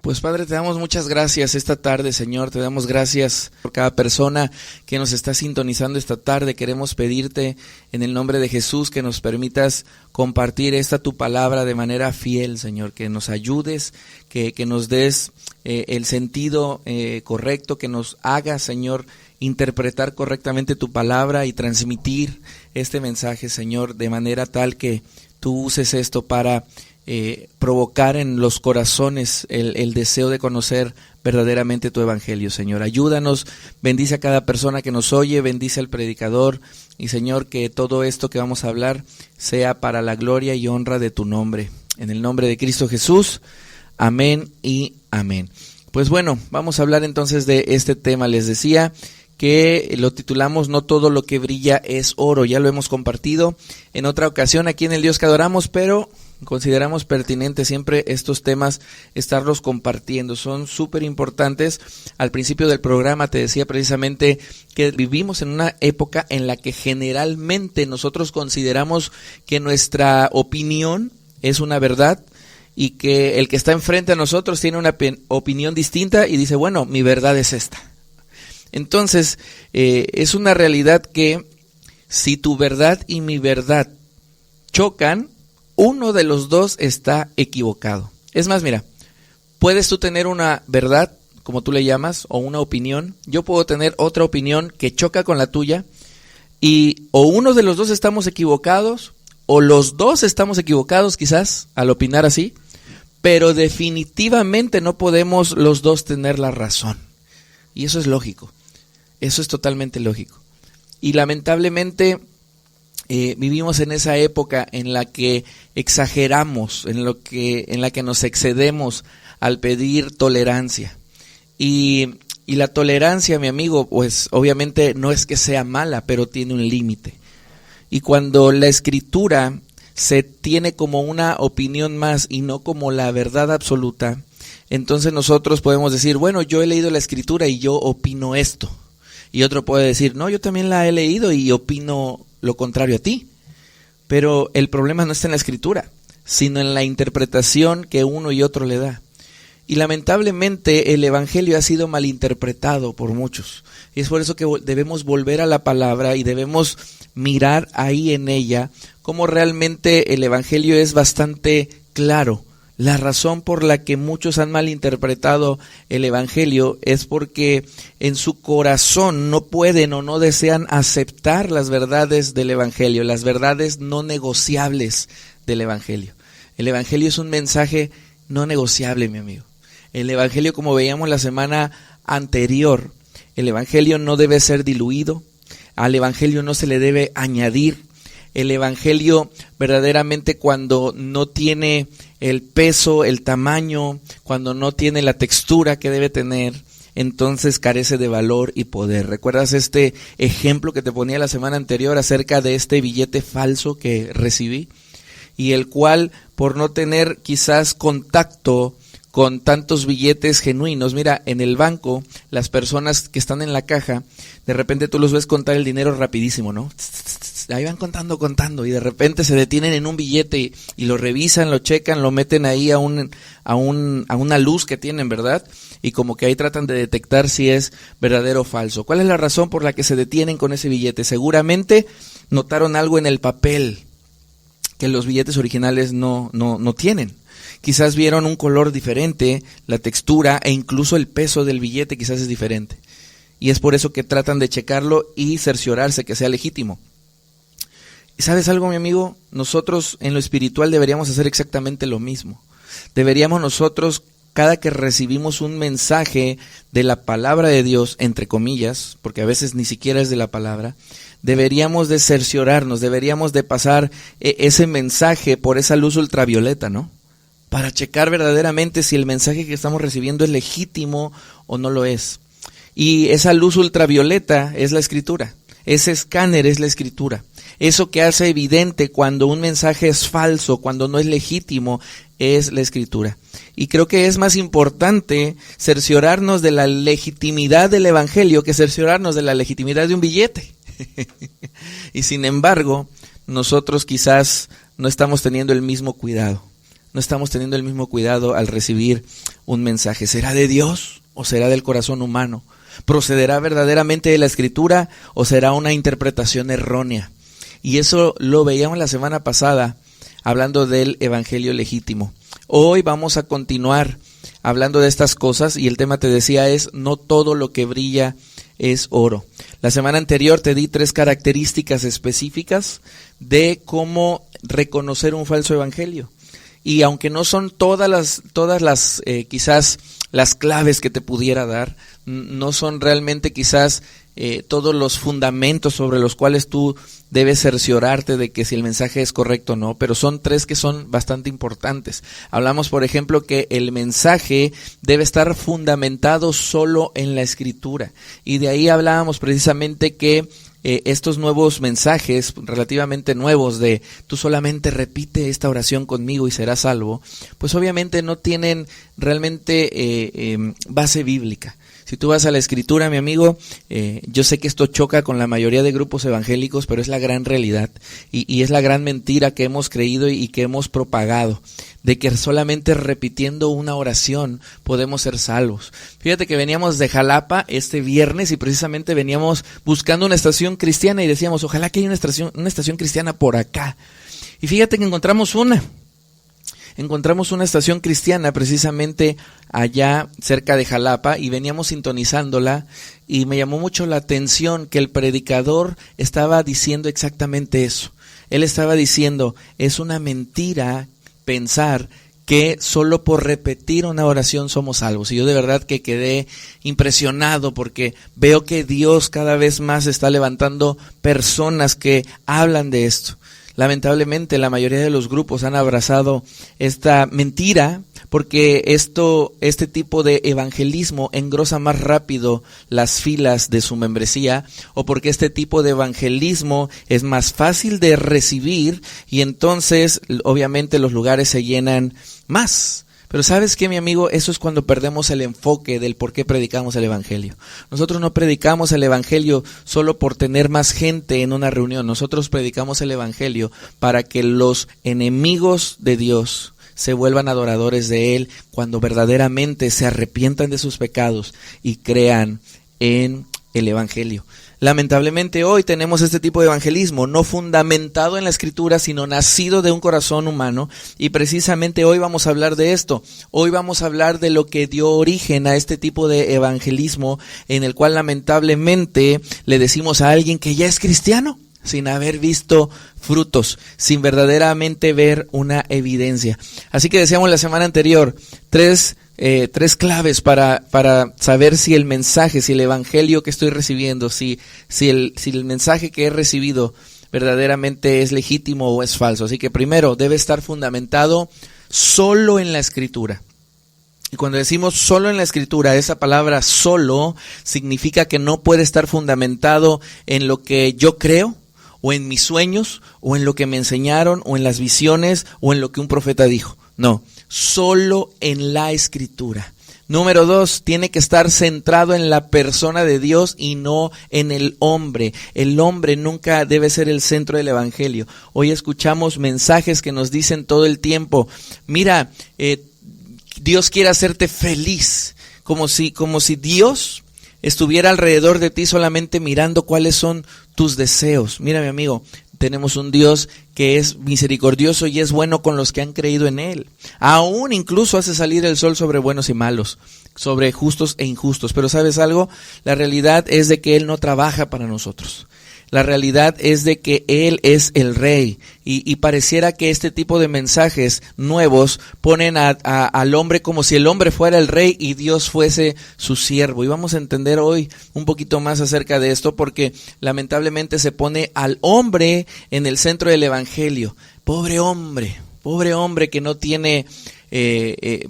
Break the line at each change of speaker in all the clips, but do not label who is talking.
Pues Padre, te damos muchas gracias esta tarde, Señor, te damos gracias por cada persona que nos está sintonizando esta tarde. Queremos pedirte en el nombre de Jesús que nos permitas compartir esta tu palabra de manera fiel, Señor, que nos ayudes, que nos des el sentido correcto, que nos hagas, Señor, interpretar correctamente tu palabra y transmitir este mensaje, Señor, de manera tal que tú uses esto para provocar en los corazones el deseo de conocer verdaderamente tu evangelio, Señor. Ayúdanos, bendice a cada persona que nos oye, bendice al predicador y, Señor, que todo esto que vamos a hablar sea para la gloria y honra de tu nombre. En el nombre de Cristo Jesús, amén y amén. Pues bueno, vamos a hablar entonces de este tema. Les decía que lo titulamos No todo lo que brilla es oro. Ya lo hemos compartido en otra ocasión aquí en El Dios que Adoramos, pero consideramos pertinente siempre estos temas estarlos compartiendo. Son súper importantes. Al principio del programa te decía precisamente que vivimos en una época en la que generalmente nosotros consideramos que nuestra opinión es una verdad y que el que está enfrente a nosotros tiene una opinión distinta y dice, bueno, mi verdad es esta. Entonces, es una realidad que si tu verdad y mi verdad chocan, uno de los dos está equivocado. Es más, mira, puedes tú tener una verdad, como tú le llamas, o una opinión. Yo puedo tener otra opinión que choca con la tuya y o uno de los dos estamos equivocados o los dos estamos equivocados quizás al opinar así, pero definitivamente no podemos los dos tener la razón. Y eso es lógico, eso es totalmente lógico. Y lamentablemente vivimos en esa época en la que exageramos, en la que nos excedemos al pedir tolerancia. Y la tolerancia, mi amigo, pues obviamente no es que sea mala, pero tiene un límite. Y cuando la Escritura se tiene como una opinión más y no como la verdad absoluta, entonces nosotros podemos decir, bueno, yo he leído la Escritura y yo opino esto. Y otro puede decir, no, yo también la he leído y opino lo contrario a ti. Pero el problema no está en la Escritura, sino en la interpretación que uno y otro le da. Y lamentablemente el Evangelio ha sido malinterpretado por muchos. Y es por eso que debemos volver a la palabra y debemos mirar ahí en ella cómo realmente el Evangelio es bastante claro. La razón por la que muchos han malinterpretado el Evangelio es porque en su corazón no pueden o no desean aceptar las verdades del Evangelio, las verdades no negociables del Evangelio. El Evangelio es un mensaje no negociable, mi amigo. El Evangelio, como veíamos la semana anterior, el Evangelio no debe ser diluido, al Evangelio no se le debe añadir. El Evangelio verdaderamente cuando no tiene el peso, el tamaño, cuando no tiene la textura que debe tener, entonces carece de valor y poder. ¿Recuerdas este ejemplo que te ponía la semana anterior acerca de este billete falso que recibí? Y el cual, por no tener quizás contacto con tantos billetes genuinos, mira, en el banco, las personas que están en la caja, de repente tú los ves contar el dinero rapidísimo, ¿no? Ahí van contando, y de repente se detienen en un billete y lo revisan, lo checan, lo meten ahí a una luz que tienen, ¿verdad? Y como que ahí tratan de detectar si es verdadero o falso. ¿Cuál es la razón por la que se detienen con ese billete? Seguramente notaron algo en el papel que los billetes originales no tienen. Quizás vieron un color diferente, la textura e incluso el peso del billete quizás es diferente. Y es por eso que tratan de checarlo y cerciorarse que sea legítimo. ¿Y sabes algo, mi amigo? Nosotros en lo espiritual deberíamos hacer exactamente lo mismo. Deberíamos nosotros, cada que recibimos un mensaje de la palabra de Dios, entre comillas, porque a veces ni siquiera es de la palabra, deberíamos de cerciorarnos, deberíamos de pasar ese mensaje por esa luz ultravioleta, ¿no? Para checar verdaderamente si el mensaje que estamos recibiendo es legítimo o no lo es. Y esa luz ultravioleta es la Escritura. Ese escáner es la Escritura. Eso que hace evidente cuando un mensaje es falso, cuando no es legítimo, es la Escritura. Y creo que es más importante cerciorarnos de la legitimidad del Evangelio que cerciorarnos de la legitimidad de un billete. Y sin embargo, nosotros quizás no estamos teniendo el mismo cuidado. no estamos teniendo el mismo cuidado al recibir un mensaje. ¿Será de Dios o será del corazón humano? ¿Procederá verdaderamente de la Escritura o será una interpretación errónea? Y eso lo veíamos la semana pasada hablando del evangelio legítimo. Hoy vamos a continuar hablando de estas cosas y el tema, te decía, es no todo lo que brilla es oro. La semana anterior te di 3 características específicas de cómo reconocer un falso evangelio. Y aunque no son todas las quizás las claves que te pudiera dar, no son realmente quizás todos los fundamentos sobre los cuales tú debes cerciorarte de que si el mensaje es correcto o no, pero son 3 que son bastante importantes. Hablamos, por ejemplo, que el mensaje debe estar fundamentado solo en la Escritura, y de ahí hablábamos precisamente que estos nuevos mensajes, relativamente nuevos, de tú solamente repite esta oración conmigo y serás salvo, pues obviamente no tienen realmente base bíblica. Si tú vas a la Escritura, mi amigo, yo sé que esto choca con la mayoría de grupos evangélicos, pero es la gran realidad y es la gran mentira que hemos creído y que hemos propagado, de que solamente repitiendo una oración podemos ser salvos. Fíjate que veníamos de Jalapa este viernes y precisamente veníamos buscando una estación cristiana y decíamos, ojalá que haya una estación cristiana por acá. Y fíjate que encontramos una estación cristiana precisamente allá cerca de Jalapa y veníamos sintonizándola y me llamó mucho la atención que el predicador estaba diciendo exactamente eso. Él estaba diciendo, es una mentira pensar que solo por repetir una oración somos salvos. Y yo de verdad que quedé impresionado porque veo que Dios cada vez más está levantando personas que hablan de esto. Lamentablemente la mayoría de los grupos han abrazado esta mentira porque este tipo de evangelismo engrosa más rápido las filas de su membresía, o porque este tipo de evangelismo es más fácil de recibir y entonces obviamente los lugares se llenan más. Pero ¿sabes qué, mi amigo? Eso es cuando perdemos el enfoque del por qué predicamos el evangelio. Nosotros no predicamos el evangelio solo por tener más gente en una reunión. Nosotros predicamos el evangelio para que los enemigos de Dios se vuelvan adoradores de Él cuando verdaderamente se arrepientan de sus pecados y crean en el evangelio. Lamentablemente hoy tenemos este tipo de evangelismo, no fundamentado en la Escritura, sino nacido de un corazón humano, y precisamente hoy vamos a hablar de esto. Hoy vamos a hablar de lo que dio origen a este tipo de evangelismo, en el cual lamentablemente le decimos a alguien que ya es cristiano, sin haber visto frutos, sin verdaderamente ver una evidencia. Así que decíamos la semana anterior, tres claves para saber si el mensaje, si el evangelio que estoy recibiendo, si el mensaje que he recibido verdaderamente es legítimo o es falso. Así que primero, debe estar fundamentado solo en la Escritura. Y cuando decimos solo en la Escritura, esa palabra solo significa que no puede estar fundamentado en lo que yo creo, o en mis sueños, o en lo que me enseñaron, o en las visiones, o en lo que un profeta dijo. No, solo en la Escritura. Número 2, tiene que estar centrado en la persona de Dios y no en el hombre. El hombre nunca debe ser el centro del evangelio. Hoy escuchamos mensajes que nos dicen todo el tiempo, mira, Dios quiere hacerte feliz, como si Dios estuviera alrededor de ti solamente mirando cuáles son tus deseos. Mira, mi amigo, tenemos un Dios que es misericordioso y es bueno con los que han creído en Él. Aún incluso hace salir el sol sobre buenos y malos, sobre justos e injustos. Pero ¿sabes algo? La realidad es de que Él no trabaja para nosotros. La realidad es de que Él es el Rey y pareciera que este tipo de mensajes nuevos ponen al hombre como si el hombre fuera el Rey y Dios fuese su siervo. Y vamos a entender hoy un poquito más acerca de esto porque lamentablemente se pone al hombre en el centro del evangelio. Pobre hombre que no tiene...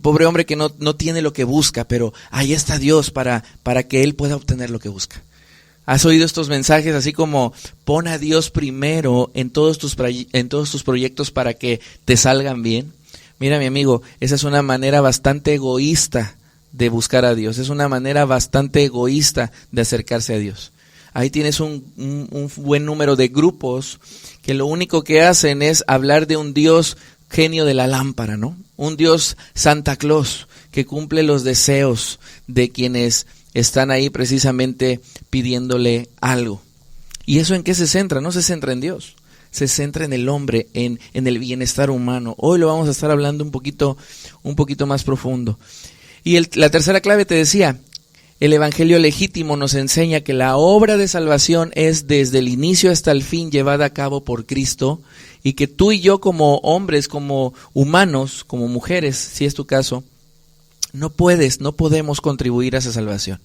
pobre hombre que no tiene lo que busca, pero ahí está Dios para que él pueda obtener lo que busca. ¿Has oído estos mensajes así como pon a Dios primero en todos tus proyectos para que te salgan bien? Mira, mi amigo, esa es una manera bastante egoísta de buscar a Dios, es una manera bastante egoísta de acercarse a Dios. Ahí tienes un buen número de grupos que lo único que hacen es hablar de un Dios genio de la lámpara, ¿no? Un Dios Santa Claus que cumple los deseos de quienes están ahí precisamente pidiéndole algo. ¿Y eso en qué se centra? No se centra en Dios, se centra en el hombre, en el bienestar humano. Hoy lo vamos a estar hablando un poquito más profundo. Y la tercera clave te decía, el evangelio legítimo nos enseña que la obra de salvación es desde el inicio hasta el fin llevada a cabo por Cristo, y que tú y yo como hombres, como humanos, como mujeres, si es tu caso, no podemos contribuir a esa salvación.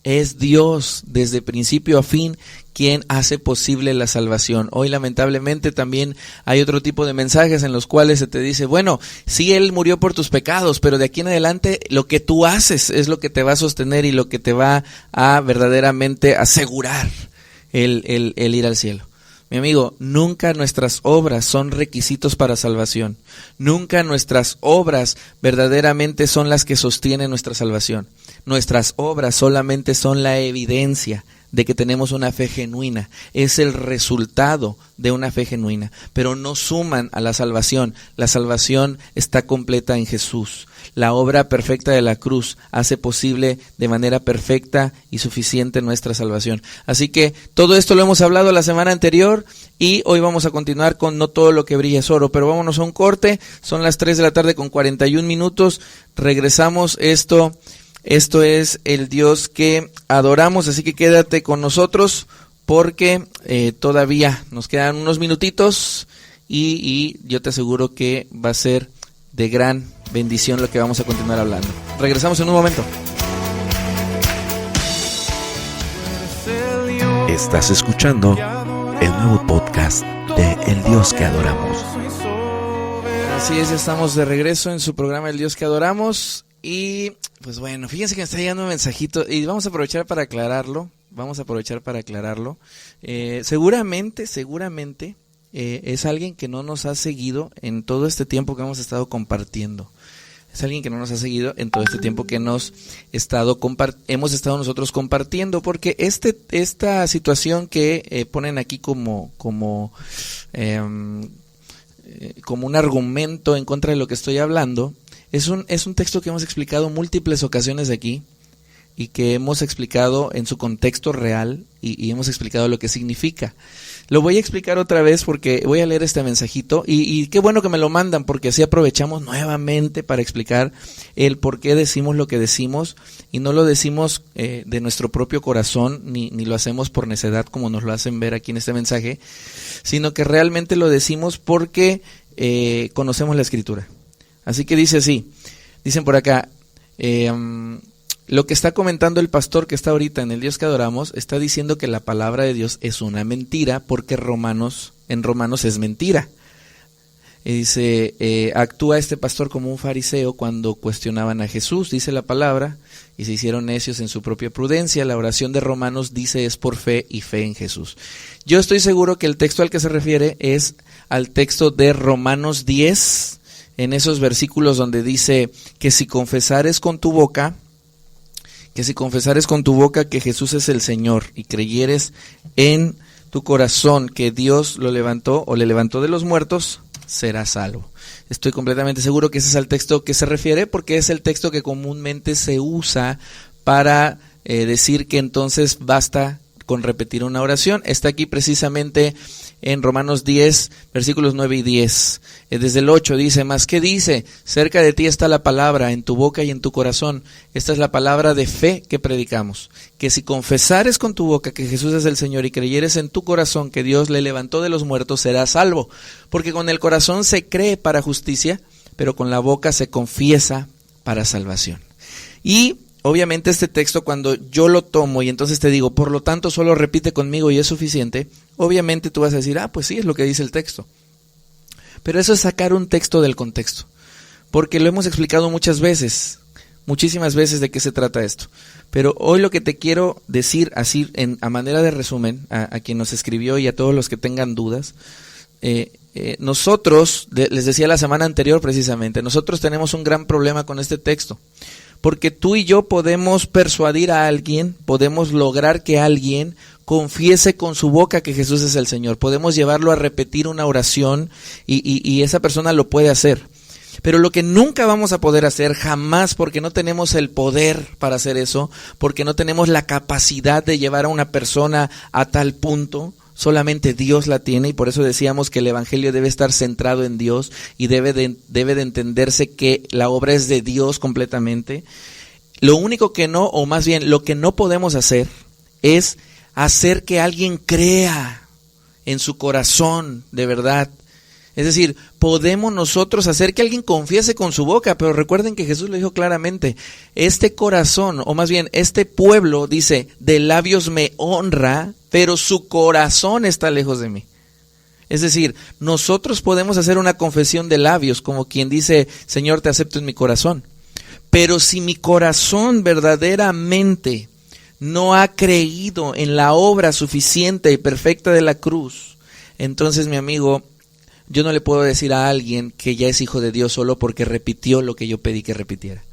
Es Dios desde principio a fin quien hace posible la salvación. Hoy lamentablemente también hay otro tipo de mensajes en los cuales se te dice, bueno, sí, Él murió por tus pecados, pero de aquí en adelante lo que tú haces es lo que te va a sostener y lo que te va a verdaderamente asegurar el ir al cielo. Mi amigo, nunca nuestras obras son requisitos para salvación. Nunca nuestras obras verdaderamente son las que sostienen nuestra salvación. Nuestras obras solamente son la evidencia de que tenemos una fe genuina. Es el resultado de una fe genuina, pero no suman a la salvación. La salvación está completa en Jesús. La obra perfecta de la cruz hace posible de manera perfecta y suficiente nuestra salvación. Así que todo esto lo hemos hablado la semana anterior y hoy vamos a continuar con No todo lo que brilla es oro, pero vámonos a un corte. Son las 3 de la tarde con 41 minutos. Regresamos. Esto es el Dios que adoramos, así que quédate con nosotros porque todavía nos quedan unos minutitos y yo te aseguro que va a ser de gran bendición lo que vamos a continuar hablando. Regresamos en un momento.
Estás escuchando el nuevo podcast de El Dios que adoramos.
Así es, estamos de regreso en su programa El Dios que adoramos. Y pues bueno, fíjense que me está llegando un mensajito y vamos a aprovechar para aclararlo. Seguramente es alguien que no nos ha seguido en todo este tiempo que hemos estado compartiendo. Es alguien que no nos ha seguido en todo este tiempo que hemos estado nosotros compartiendo, porque esta situación que ponen aquí como un argumento en contra de lo que estoy hablando, es un texto que hemos explicado múltiples ocasiones aquí y que hemos explicado en su contexto real y hemos explicado lo que significa. Lo voy a explicar otra vez porque voy a leer este mensajito y qué bueno que me lo mandan porque así aprovechamos nuevamente para explicar el por qué decimos lo que decimos y no lo decimos de nuestro propio corazón ni lo hacemos por necedad como nos lo hacen ver aquí en este mensaje, sino que realmente lo decimos porque conocemos la Escritura. Así que dice así, dicen por acá, lo que está comentando el pastor que está ahorita en El Dios que adoramos, está diciendo que la palabra de Dios es una mentira porque en Romanos es mentira. Y dice, actúa este pastor como un fariseo cuando cuestionaban a Jesús, dice la palabra, y se hicieron necios en su propia prudencia. La oración de Romanos dice es por fe y fe en Jesús. Yo estoy seguro que el texto al que se refiere es al texto de Romanos 10, en esos versículos donde dice que si confesares con tu boca que Jesús es el Señor y creyeres en tu corazón que Dios lo levantó o le levantó de los muertos, serás salvo. Estoy completamente seguro que ese es el texto que se refiere porque es el texto que comúnmente se usa para decir que entonces basta con repetir una oración. Está aquí precisamente en Romanos 10, versículos 9 y 10. Desde el 8 dice, ¿más qué dice? Cerca de ti está la palabra, en tu boca y en tu corazón. Esta es la palabra de fe que predicamos. Que si confesares con tu boca que Jesús es el Señor y creyeres en tu corazón que Dios le levantó de los muertos, serás salvo. Porque con el corazón se cree para justicia, pero con la boca se confiesa para salvación. Y obviamente este texto cuando yo lo tomo y entonces te digo, por lo tanto solo repite conmigo y es suficiente, obviamente tú vas a decir, pues sí, es lo que dice el texto. Pero eso es sacar un texto del contexto, porque lo hemos explicado muchísimas veces de qué se trata esto. Pero hoy lo que te quiero decir así a manera de resumen, a quien nos escribió y a todos los que tengan dudas, nosotros, les decía la semana anterior precisamente, nosotros tenemos un gran problema con este texto. Porque tú y yo podemos persuadir a alguien, podemos lograr que alguien confiese con su boca que Jesús es el Señor. Podemos llevarlo a repetir una oración y esa persona lo puede hacer. Pero lo que nunca vamos a poder hacer, jamás, porque no tenemos el poder para hacer eso, porque no tenemos la capacidad de llevar a una persona a tal punto, solamente Dios la tiene, y por eso decíamos que el evangelio debe estar centrado en Dios y debe de entenderse que la obra es de Dios completamente. Lo único que no, o más bien lo que no podemos hacer, es hacer que alguien crea en su corazón de verdad. Es decir, podemos nosotros hacer que alguien confiese con su boca, pero recuerden que Jesús lo dijo claramente, este corazón, o más bien este pueblo, dice, de labios me honra, pero su corazón está lejos de mí. Es decir, nosotros podemos hacer una confesión de labios, como quien dice, Señor, te acepto en mi corazón. Pero si mi corazón verdaderamente no ha creído en la obra suficiente y perfecta de la cruz, entonces, mi amigo, yo no le puedo decir a alguien que ya es hijo de Dios solo porque repitió lo que yo pedí que repitiera.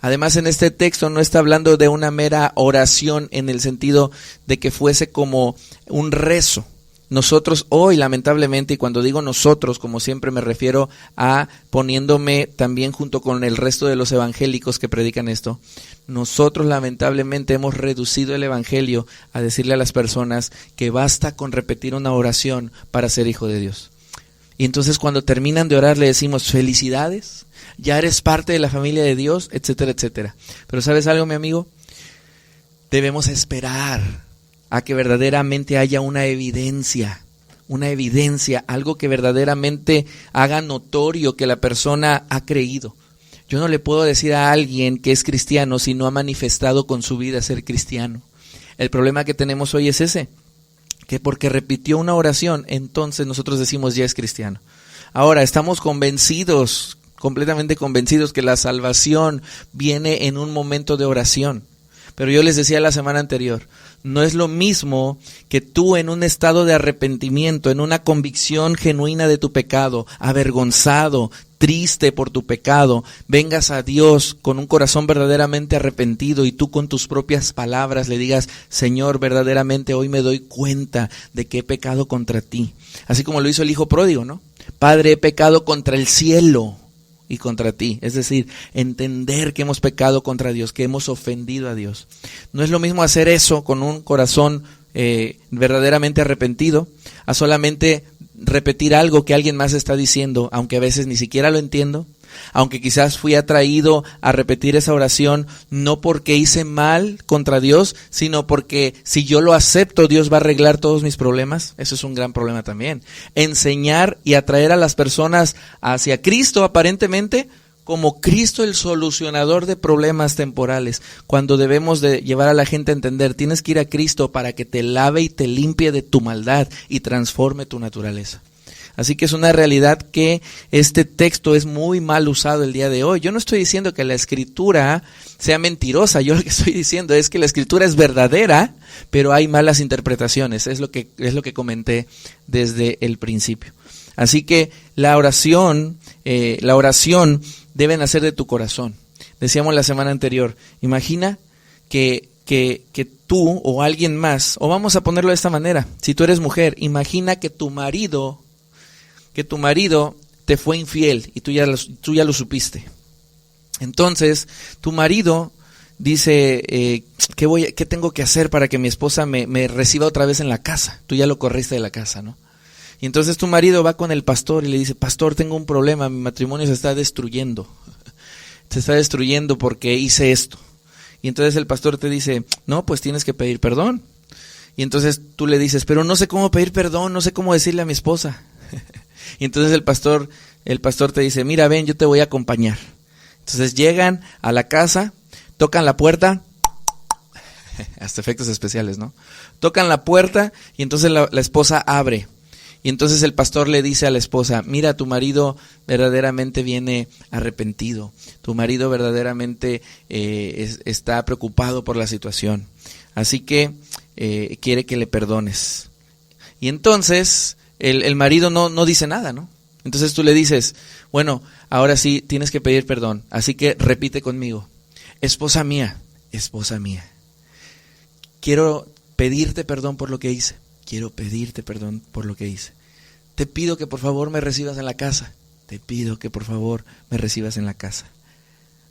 Además, en este texto no está hablando de una mera oración en el sentido de que fuese como un rezo. Nosotros hoy, lamentablemente, y cuando digo nosotros, como siempre me refiero a poniéndome también junto con el resto de los evangélicos que predican esto, nosotros lamentablemente hemos reducido el evangelio a decirle a las personas que basta con repetir una oración para ser hijo de Dios. Y entonces cuando terminan de orar le decimos felicidades, ya eres parte de la familia de Dios, etcétera, etcétera. Pero ¿sabes algo, mi amigo? Debemos esperar a que verdaderamente haya una evidencia, algo que verdaderamente haga notorio que la persona ha creído. Yo no le puedo decir a alguien que es cristiano si no ha manifestado con su vida ser cristiano. El problema que tenemos hoy es ese, que porque repitió una oración, entonces nosotros decimos ya es cristiano. Ahora, estamos convencidos, completamente convencidos que la salvación viene en un momento de oración. Pero yo les decía la semana anterior, no es lo mismo que tú en un estado de arrepentimiento, en una convicción genuina de tu pecado, avergonzado, triste por tu pecado, vengas a Dios con un corazón verdaderamente arrepentido y tú con tus propias palabras le digas, Señor, verdaderamente hoy me doy cuenta de que he pecado contra ti. Así como lo hizo el hijo pródigo, ¿no? Padre, he pecado contra el cielo y contra ti. Es decir, entender que hemos pecado contra Dios, que hemos ofendido a Dios. No es lo mismo hacer eso con un corazón verdaderamente arrepentido, a solamente repetir algo que alguien más está diciendo, aunque a veces ni siquiera lo entiendo, aunque quizás fui atraído a repetir esa oración no porque hice mal contra Dios, sino porque si yo lo acepto, Dios va a arreglar todos mis problemas. Eso es un gran problema también. Enseñar y atraer a las personas hacia Cristo, aparentemente, como Cristo el solucionador de problemas temporales, cuando debemos de llevar a la gente a entender, tienes que ir a Cristo para que te lave y te limpie de tu maldad y transforme tu naturaleza. Así que es una realidad que este texto es muy mal usado el día de hoy. Yo no estoy diciendo que la Escritura sea mentirosa, yo lo que estoy diciendo es que la Escritura es verdadera, pero hay malas interpretaciones, es lo que comenté desde el principio. Así que la oración debe nacer de tu corazón. Decíamos la semana anterior, imagina que tú o alguien más, o vamos a ponerlo de esta manera, si tú eres mujer, imagina que tu marido te fue infiel y tú ya lo supiste. Entonces, tu marido dice, ¿qué tengo que hacer para que mi esposa me reciba otra vez en la casa? Tú ya lo corriste de la casa, ¿no? Y entonces tu marido va con el pastor y le dice, pastor, tengo un problema, mi matrimonio se está destruyendo. Se está destruyendo porque hice esto. Y entonces el pastor te dice, no, pues tienes que pedir perdón. Y entonces tú le dices, pero no sé cómo pedir perdón, no sé cómo decirle a mi esposa. Y entonces el pastor te dice, mira, ven, yo te voy a acompañar. Entonces llegan a la casa, tocan la puerta, hasta efectos especiales, ¿no? Tocan la puerta y entonces la esposa abre. Y entonces el pastor le dice a la esposa, mira, tu marido verdaderamente viene arrepentido, tu marido verdaderamente está preocupado por la situación, así que quiere que le perdones. Y entonces el marido no dice nada, ¿no? Entonces tú le dices, bueno, ahora sí tienes que pedir perdón, así que repite conmigo, esposa mía, quiero pedirte perdón por lo que hice. Te pido que por favor me recibas en la casa.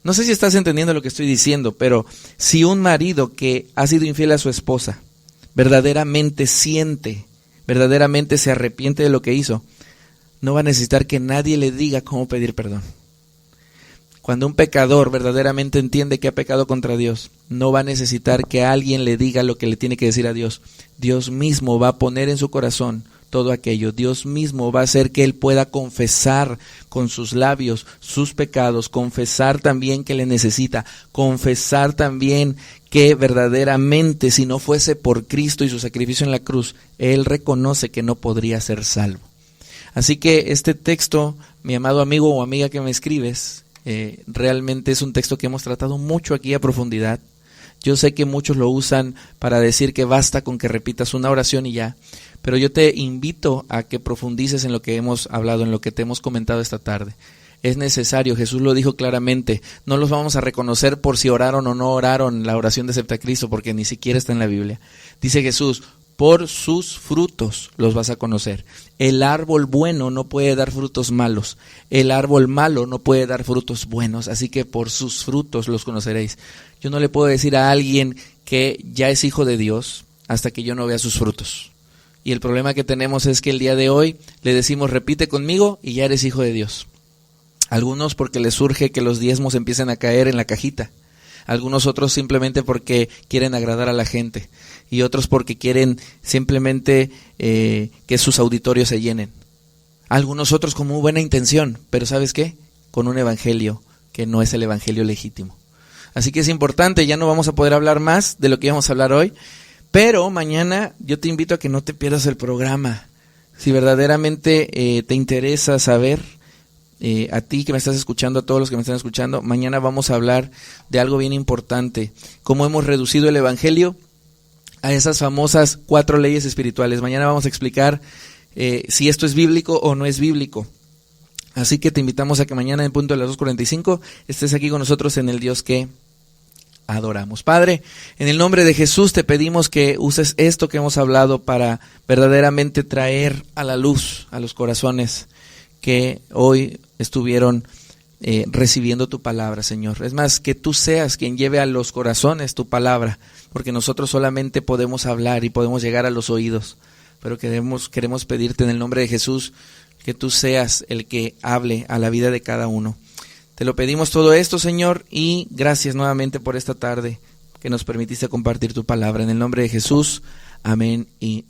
No sé si estás entendiendo lo que estoy diciendo, pero si un marido que ha sido infiel a su esposa verdaderamente se arrepiente de lo que hizo, no va a necesitar que nadie le diga cómo pedir perdón. Cuando un pecador verdaderamente entiende que ha pecado contra Dios, no va a necesitar que alguien le diga lo que le tiene que decir a Dios. Dios mismo va a poner en su corazón todo aquello. Dios mismo va a hacer que él pueda confesar con sus labios sus pecados, confesar también que le necesita, confesar también que verdaderamente si no fuese por Cristo y su sacrificio en la cruz, él reconoce que no podría ser salvo. Así que este texto, mi amado amigo o amiga que me escribes, realmente es un texto que hemos tratado mucho aquí a profundidad. Yo sé que muchos lo usan para decir que basta con que repitas una oración y ya, pero yo te invito a que profundices en lo que hemos hablado, en lo que te hemos comentado esta tarde. Es necesario, Jesús lo dijo claramente, no los vamos a reconocer por si oraron o no oraron la oración de acepta a Cristo, porque ni siquiera está en la Biblia. Dice Jesús, por sus frutos los vas a conocer. El árbol bueno no puede dar frutos malos. El árbol malo no puede dar frutos buenos. Así que por sus frutos los conoceréis. Yo no le puedo decir a alguien que ya es hijo de Dios hasta que yo no vea sus frutos. Y el problema que tenemos es que el día de hoy le decimos repite conmigo y ya eres hijo de Dios. Algunos porque les surge que los diezmos empiecen a caer en la cajita. Algunos otros simplemente porque quieren agradar a la gente y otros porque quieren simplemente que sus auditorios se llenen. Algunos otros con muy buena intención, pero ¿sabes qué? Con un evangelio que no es el evangelio legítimo. Así que es importante, ya no vamos a poder hablar más de lo que íbamos a hablar hoy, pero mañana yo te invito a que no te pierdas el programa. Si verdaderamente te interesa saber, a ti que me estás escuchando, a todos los que me están escuchando, mañana vamos a hablar de algo bien importante, cómo hemos reducido el evangelio a esas famosas 4 leyes espirituales. Mañana vamos a explicar si esto es bíblico o no es bíblico. Así que te invitamos a que mañana en punto de las 2:45 estés aquí con nosotros en el Dios que adoramos. Padre, en el nombre de Jesús te pedimos que uses esto que hemos hablado para verdaderamente traer a la luz a los corazones que hoy estuvieron recibiendo tu palabra, Señor. Es más, que tú seas quien lleve a los corazones tu palabra, porque nosotros solamente podemos hablar y podemos llegar a los oídos, pero queremos pedirte en el nombre de Jesús que tú seas el que hable a la vida de cada uno. Te lo pedimos todo esto, Señor, y gracias nuevamente por esta tarde que nos permitiste compartir tu palabra. En el nombre de Jesús, amén y